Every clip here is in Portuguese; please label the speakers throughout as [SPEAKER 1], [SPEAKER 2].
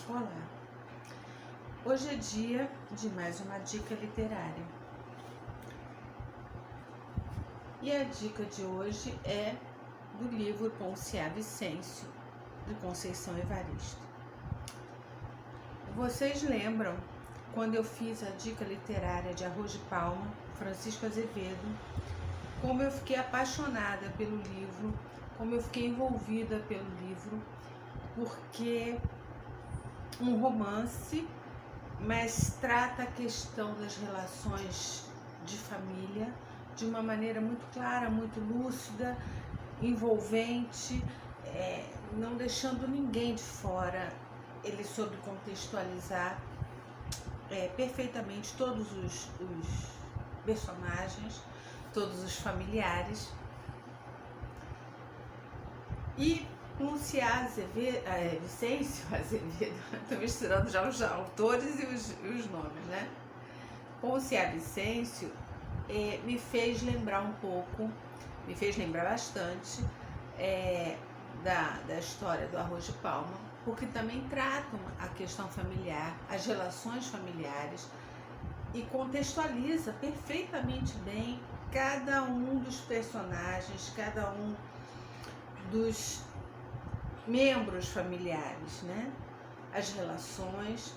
[SPEAKER 1] Olá, hoje é dia de mais uma dica literária e a dica de hoje é do livro Ponciá Vicêncio, de Conceição Evaristo. Vocês lembram quando eu fiz a dica literária de Arroz de Palma, Francisco Azevedo, como eu fiquei apaixonada pelo livro, como eu fiquei envolvida pelo livro, porque um romance, mas trata a questão das relações de família de uma maneira muito clara, muito lúcida, envolvente, não deixando ninguém de fora. Ele soube contextualizar perfeitamente todos os personagens, todos os familiares. E Ponciá Vicêncio Azevedo, estou misturando já os autores e os nomes, né? Ponciá Vicêncio me fez lembrar um pouco, me fez lembrar bastante da história do Arroz de Palma, porque também tratam a questão familiar, as relações familiares, e contextualiza perfeitamente bem cada um dos personagens, cada um dos membros familiares, né? As relações.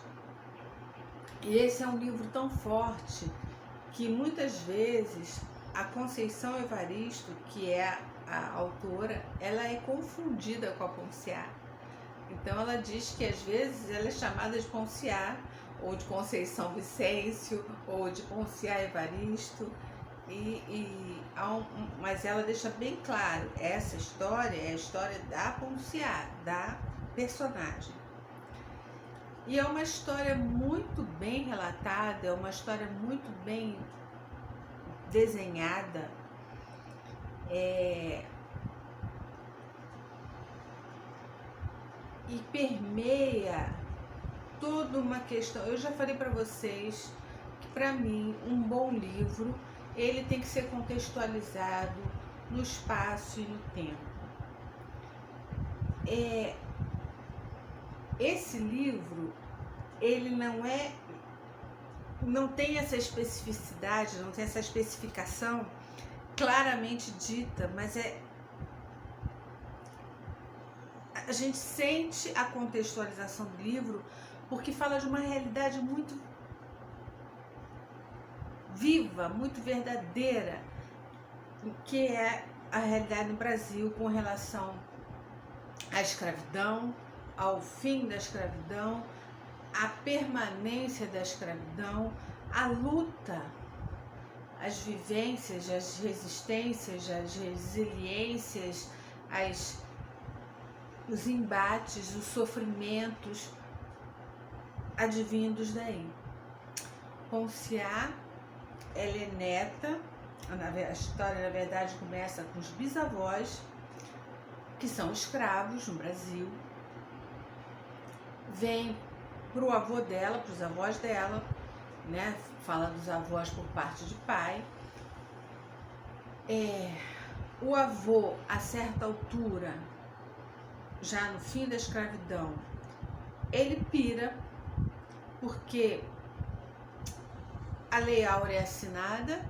[SPEAKER 1] E esse é um livro tão forte que muitas vezes a Conceição Evaristo, que é a autora, ela é confundida com a Ponciá. Então ela diz que às vezes ela é chamada de Ponciá, ou de Conceição Vicêncio, ou de Ponciá Evaristo. Mas ela deixa bem claro, essa história é a história da Ponciá, da personagem. E é uma história muito bem relatada, é uma história muito bem desenhada, e permeia toda uma questão. Eu já falei para vocês que, para mim, um bom livro ele tem que ser contextualizado no espaço e no tempo. Esse livro, ele não tem essa especificidade, não tem essa especificação claramente dita, mas a gente sente a contextualização do livro porque fala de uma realidade muito viva, muito verdadeira, que é a realidade no Brasil com relação à escravidão, ao fim da escravidão, à permanência da escravidão, à luta, as vivências, as resistências, as resiliências, os embates, os sofrimentos advindos daí. Ponciá, ela é neta, a história na verdade começa com os bisavós, que são escravos no Brasil, vem para o avô dela, para os avós dela, né? Fala dos avós por parte de pai. O avô, a certa altura, já no fim da escravidão, ele pira, porque a Lei Áurea é assinada,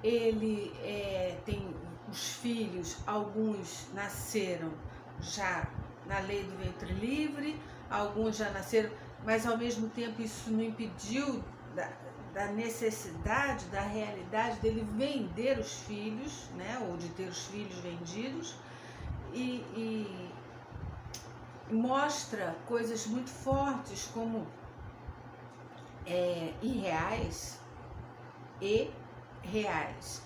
[SPEAKER 1] ele tem os filhos, alguns nasceram já na lei do ventre livre, alguns já nasceram, mas ao mesmo tempo isso não impediu da necessidade, da realidade dele vender os filhos, né, ou de ter os filhos vendidos, e mostra coisas muito fortes como irreais e reais,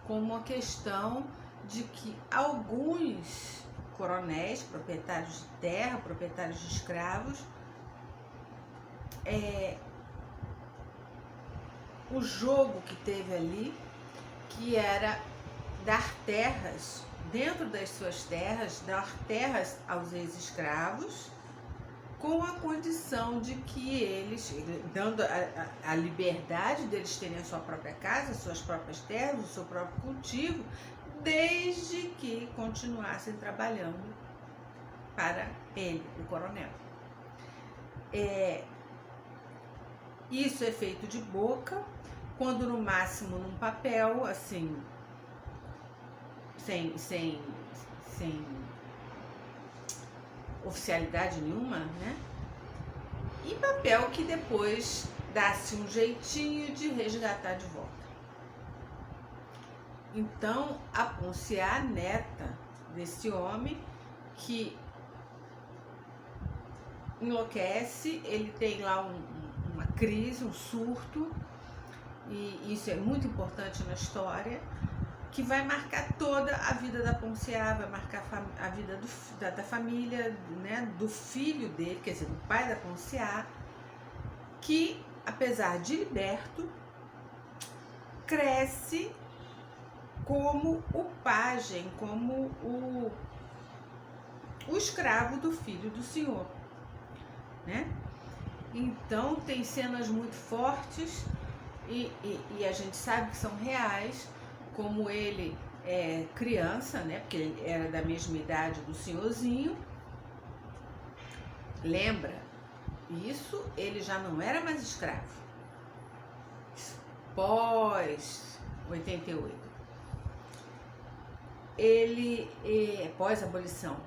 [SPEAKER 1] como a questão de que alguns coronéis, proprietários de terra, proprietários de escravos, o jogo que teve ali, que era dar terras, dentro das suas terras, dar terras aos ex-escravos, com a condição de que eles, dando a liberdade deles terem a sua própria casa, suas próprias terras, o seu próprio cultivo, desde que continuassem trabalhando para ele, o coronel. Isso é feito de boca, quando no máximo num papel, assim, sem oficialidade nenhuma, né? E papel que depois dá-se um jeitinho de resgatar de volta. Então, a Ponciá, neta desse homem, que enlouquece, ele tem lá uma crise, um surto, e isso é muito importante na história, que vai marcar toda a vida da Ponciá, vai marcar a vida da família, né, do filho dele, quer dizer, do pai da Ponciá, que, apesar de liberto, cresce como o pajem, como o escravo do filho do senhor, né? Então tem cenas muito fortes e a gente sabe que são reais, como ele é criança, né? Porque ele era da mesma idade do senhorzinho. Lembra? Isso ele já não era mais escravo. Pós 88. Ele, pós-abolição,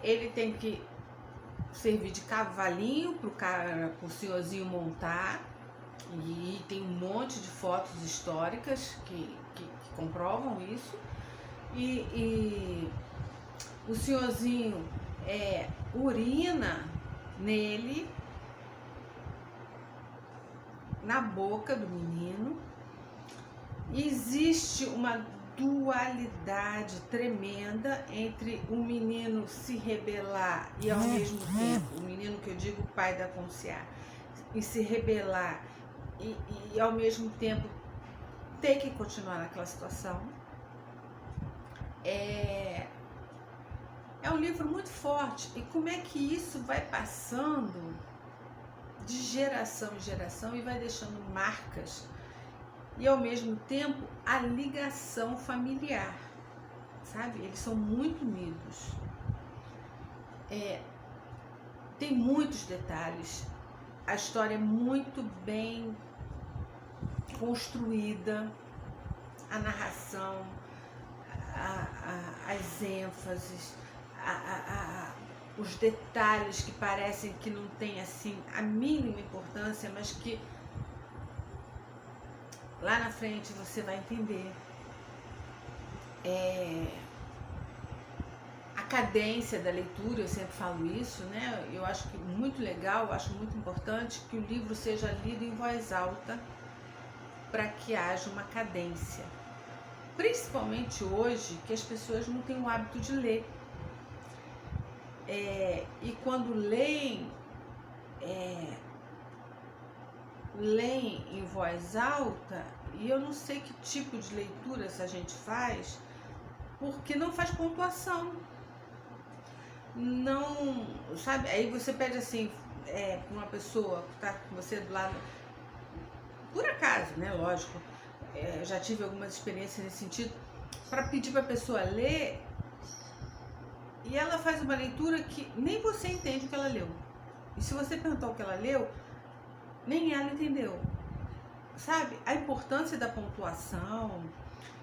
[SPEAKER 1] ele tem que servir de cavalinho pro senhorzinho montar, e tem um monte de fotos históricas que comprovam isso, e o senhorzinho urina nele, na boca do menino, e existe uma dualidade tremenda entre o menino se rebelar e ao mesmo tempo, o menino que eu digo pai da Ponciá, e se rebelar e ao mesmo tempo ter que continuar naquela situação. É um livro muito forte, e como é que isso vai passando de geração em geração e vai deixando marcas, e ao mesmo tempo a ligação familiar, sabe? Eles são muito unidos. Tem muitos detalhes, a história é muito bem construída, a narração, as ênfases, os detalhes que parecem que não têm assim a mínima importância, mas que lá na frente você vai entender. A cadência da leitura, eu sempre falo isso, né? Eu acho que muito legal, eu acho muito importante que o livro seja lido em voz alta para que haja uma cadência. Principalmente hoje, que as pessoas não têm o hábito de ler. E quando leem em voz alta, e eu não sei que tipo de leitura essa gente faz, porque não faz pontuação. Não, sabe? Aí você pede assim, para uma pessoa que está com você do lado, por acaso, né? Lógico, já tive algumas experiências nesse sentido, para pedir para a pessoa ler, e ela faz uma leitura que nem você entende o que ela leu. E se você perguntar o que ela leu, nem ela entendeu. Sabe? A importância da pontuação,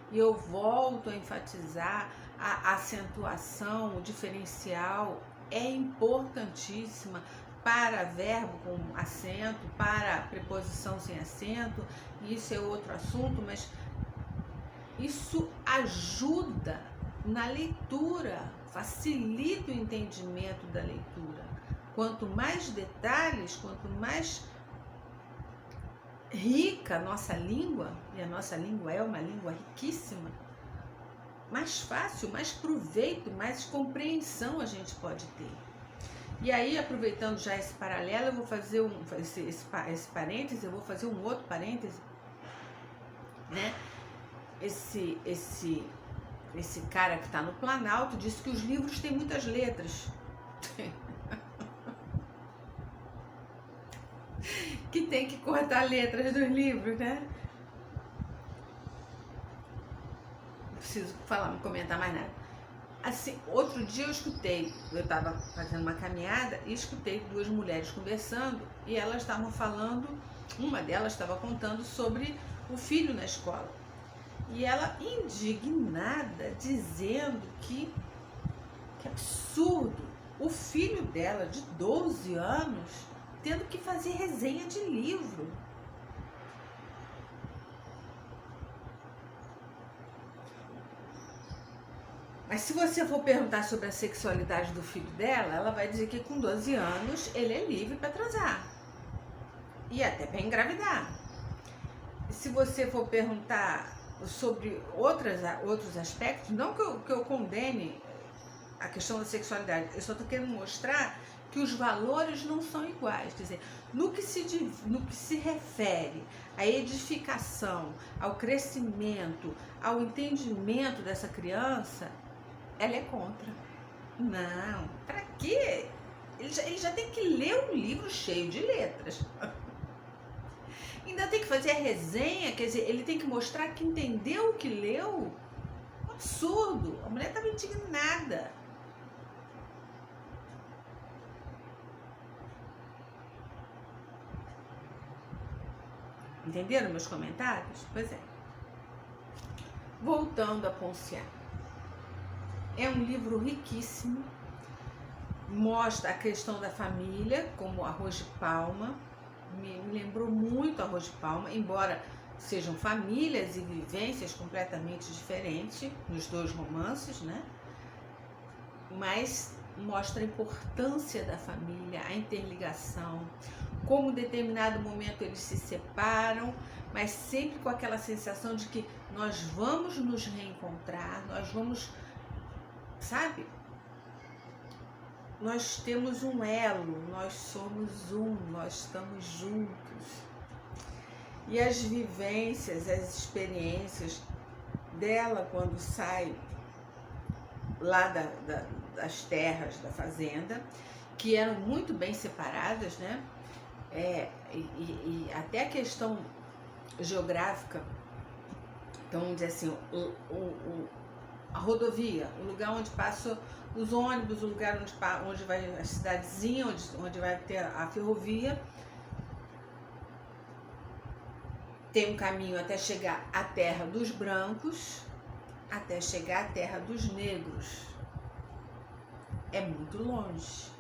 [SPEAKER 1] e eu volto a enfatizar, a acentuação, o diferencial é importantíssima para verbo com acento, para preposição sem acento, e isso é outro assunto, mas isso ajuda na leitura, facilita o entendimento da leitura. Quanto mais detalhes, quanto mais rica a nossa língua, e a nossa língua é uma língua riquíssima, mais fácil, mais proveito, mais compreensão a gente pode ter. E aí, aproveitando já esse paralelo, eu vou fazer esse parêntese, eu vou fazer um outro parêntese, né? Esse cara que está no Planalto disse que os livros têm muitas letras. Que tem que cortar letras dos livros, né? Não preciso comentar mais nada. Assim, outro dia eu estava fazendo uma caminhada e escutei duas mulheres conversando e elas estavam falando, uma delas estava contando sobre o filho na escola. E ela indignada, dizendo que absurdo, o filho dela de 12 anos tendo que fazer resenha de livro. Mas se você for perguntar sobre a sexualidade do filho dela, ela vai dizer que com 12 anos ele é livre para transar. E até para engravidar. Se você for perguntar sobre outros aspectos, não que eu condene a questão da sexualidade, eu só estou querendo mostrar que os valores não são iguais. Quer dizer, no que se refere à edificação, ao crescimento, ao entendimento dessa criança, ela é contra. Não, para quê? Ele já tem que ler um livro cheio de letras. Ainda tem que fazer a resenha, quer dizer, ele tem que mostrar que entendeu o que leu. Absurdo, a mulher estava indignada. Entenderam meus comentários? Pois é. Voltando a Ponciá. É um livro riquíssimo, mostra a questão da família, como Arroz de Palma, me lembrou muito Arroz de Palma, embora sejam famílias e vivências completamente diferentes nos dois romances, né? Mas mostra a importância da família, a interligação, como em determinado momento eles se separam, mas sempre com aquela sensação de que nós vamos nos reencontrar, nós vamos, sabe? Nós temos um elo, nós somos um, nós estamos juntos. E as vivências, as experiências dela quando sai lá das terras da fazenda, que eram muito bem separadas, né? E até a questão geográfica, então vamos dizer assim, a rodovia, o lugar onde passam os ônibus, o lugar onde vai a cidadezinha, onde vai ter a ferrovia, tem um caminho até chegar à terra dos brancos, até chegar à terra dos negros. É muito longe.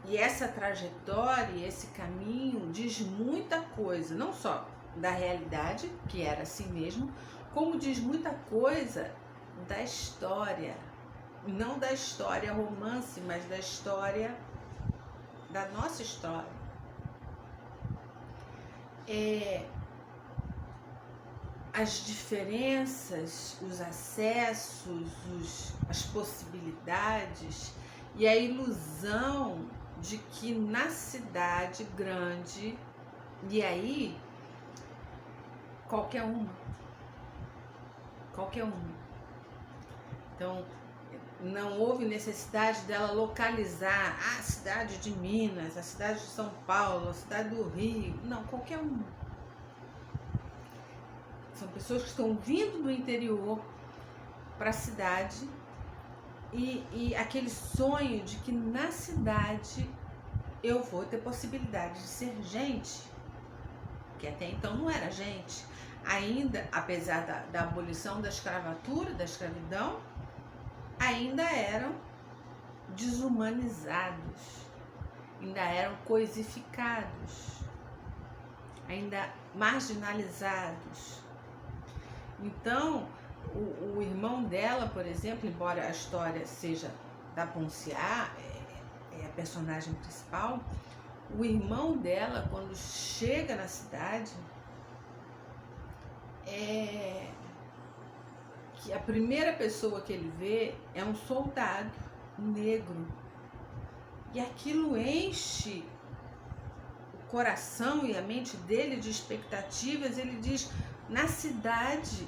[SPEAKER 1] E essa trajetória, esse caminho diz muita coisa, não só da realidade, que era assim mesmo, como diz muita coisa da história. Não da história romance, mas da história, da nossa história. As diferenças, os acessos, as possibilidades e a ilusão de que na cidade grande, e aí qualquer uma. Então, não houve necessidade dela localizar a cidade de Minas, a cidade de São Paulo, a cidade do Rio. Não, qualquer uma. São pessoas que estão vindo do interior para a cidade e aquele sonho de que na cidade eu vou ter possibilidade de ser gente, que até então não era gente. Ainda, apesar da abolição da escravatura, da escravidão, ainda eram desumanizados, ainda eram coisificados, ainda marginalizados. Então, o irmão dela, por exemplo, embora a história seja da Ponciá, é a personagem principal, o irmão dela, quando chega na cidade, que a primeira pessoa que ele vê é um soldado negro. E aquilo enche o coração e a mente dele de expectativas. Ele diz: na cidade,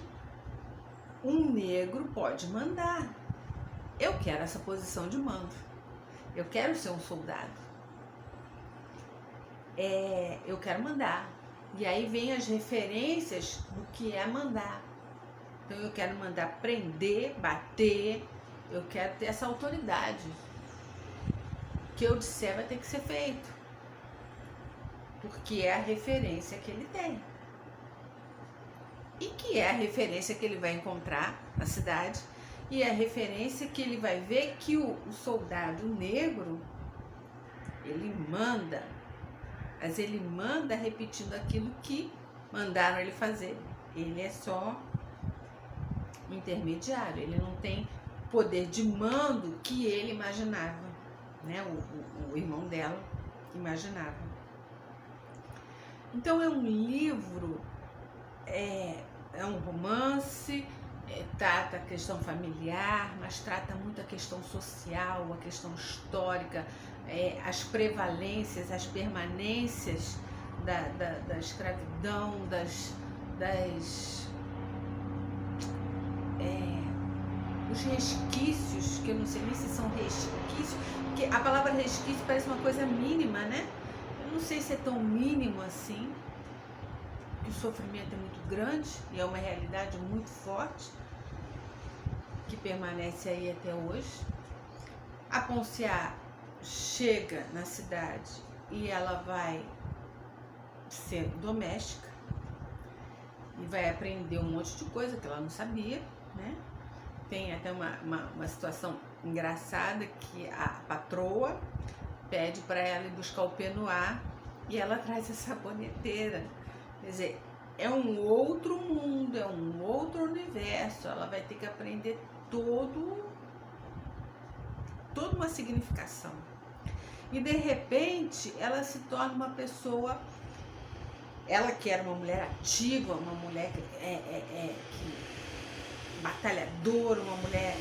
[SPEAKER 1] um negro pode mandar. Eu quero essa posição de mando. Eu quero ser um soldado. Eu quero mandar. E aí vem as referências do que é mandar. Então eu quero mandar prender, bater, eu quero ter essa autoridade. O que eu disser vai ter que ser feito. Porque é a referência que ele tem. E que é a referência que ele vai encontrar na cidade. E é a referência que ele vai ver que o soldado negro, ele manda. Mas ele manda repetindo aquilo que mandaram ele fazer. Ele é só um intermediário. Ele não tem poder de mando que ele imaginava, né? O irmão dela imaginava. Então é um livro, é um romance, trata a questão familiar, mas trata muito a questão social, a questão histórica, as prevalências, as permanências da escravidão, os resquícios, que eu não sei nem se são resquícios, porque a palavra resquício parece uma coisa mínima, né? Eu não sei se é tão mínimo assim, que o sofrimento é muito grande e é uma realidade muito forte, que permanece aí até hoje. A Ponciá chega na cidade e ela vai ser doméstica e vai aprender um monte de coisa que ela não sabia, né? Tem até uma situação engraçada que a patroa pede para ela ir buscar o penuar e ela traz a saboneteira. Quer dizer, é um outro mundo, é um outro universo. Ela vai ter que aprender toda uma significação. E de repente ela se torna uma pessoa, ela que era uma mulher ativa, uma mulher batalhadora, uma mulher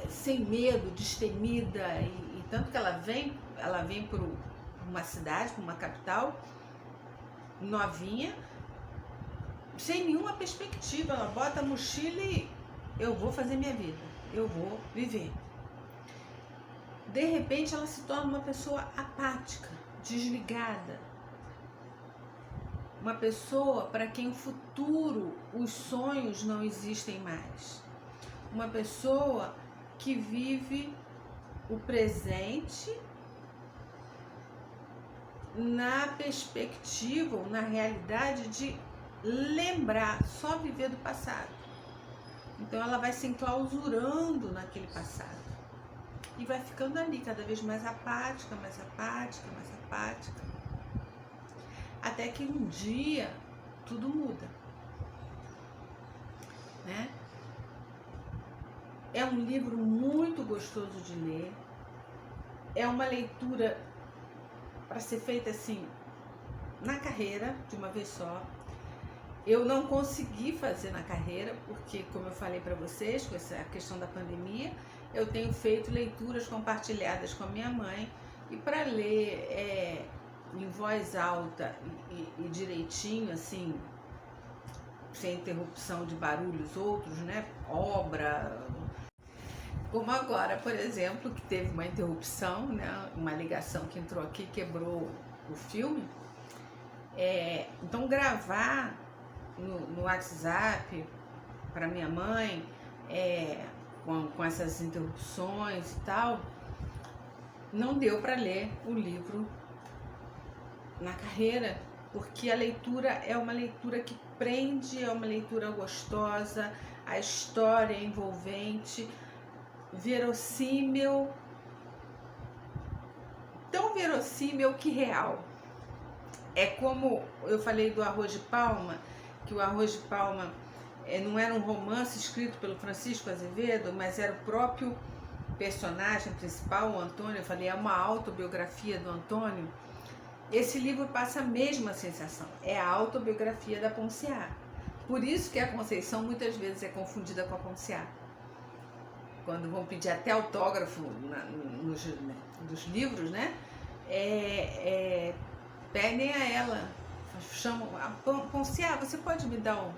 [SPEAKER 1] sem medo, destemida, e tanto que ela vem para uma cidade, para uma capital, novinha, sem nenhuma perspectiva. Ela bota a mochila e eu vou fazer minha vida, eu vou viver. De repente ela se torna uma pessoa apática, desligada, uma pessoa para quem o futuro, os sonhos não existem mais, uma pessoa que vive o presente na perspectiva, na realidade de lembrar, só viver do passado. Então ela vai se enclausurando naquele passado e vai ficando ali cada vez mais apática, mais apática, mais apática, até que um dia tudo muda, né? É um livro muito gostoso de ler, é uma leitura para ser feita assim na carreira, de uma vez só. Eu não consegui fazer na carreira, porque, como eu falei para vocês, com essa questão da pandemia, eu tenho feito leituras compartilhadas com a minha mãe, e para ler em voz alta e direitinho, assim, sem interrupção de barulhos outros, né? Obra, como agora, por exemplo, que teve uma interrupção, né? Uma ligação que entrou aqui, quebrou o filme. Então gravar no WhatsApp para minha mãe, com essas interrupções e tal, não deu para ler o livro na carreira, porque a leitura é uma leitura que prende, é uma leitura gostosa, a história é envolvente, verossímil, tão verossímil que real. É como eu falei do Arroz de Palma, que o Arroz de Palma não era um romance escrito pelo Francisco Azevedo, mas era o próprio personagem principal, o Antônio. Eu falei, é uma autobiografia do Antônio. Esse livro passa a mesma sensação, é a autobiografia da Ponciá. Por isso que a Conceição muitas vezes é confundida com a Ponciá. Quando vão pedir até autógrafo nos livros, né? Pedem a ela, chamam, Ponciá, você pode me dar um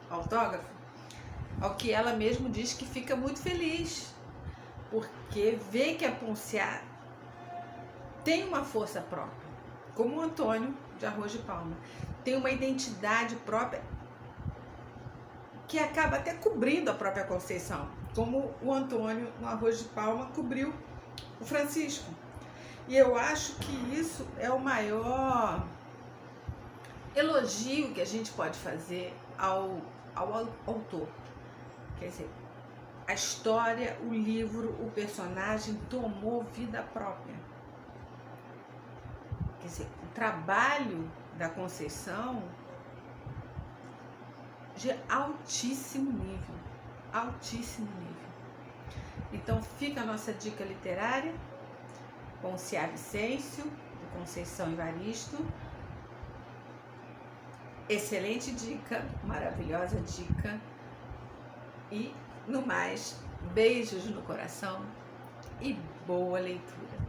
[SPEAKER 1] autógrafo? Ao que ela mesmo diz que fica muito feliz, porque vê que a Ponciá tem uma força própria, como o Antônio de Arroz de Palma, tem uma identidade própria que acaba até cobrindo a própria Conceição, como o Antônio no Arroz de Palma cobriu o Francisco. E eu acho que isso é o maior elogio que a gente pode fazer ao autor. Quer dizer, a história, o livro, o personagem tomou vida própria. Quer dizer, o trabalho da Conceição de altíssimo nível, altíssimo nível. Então fica a nossa dica literária com o Ceará Vicêncio, do Conceição Evaristo. Excelente dica, maravilhosa dica. E no mais, beijos no coração e boa leitura.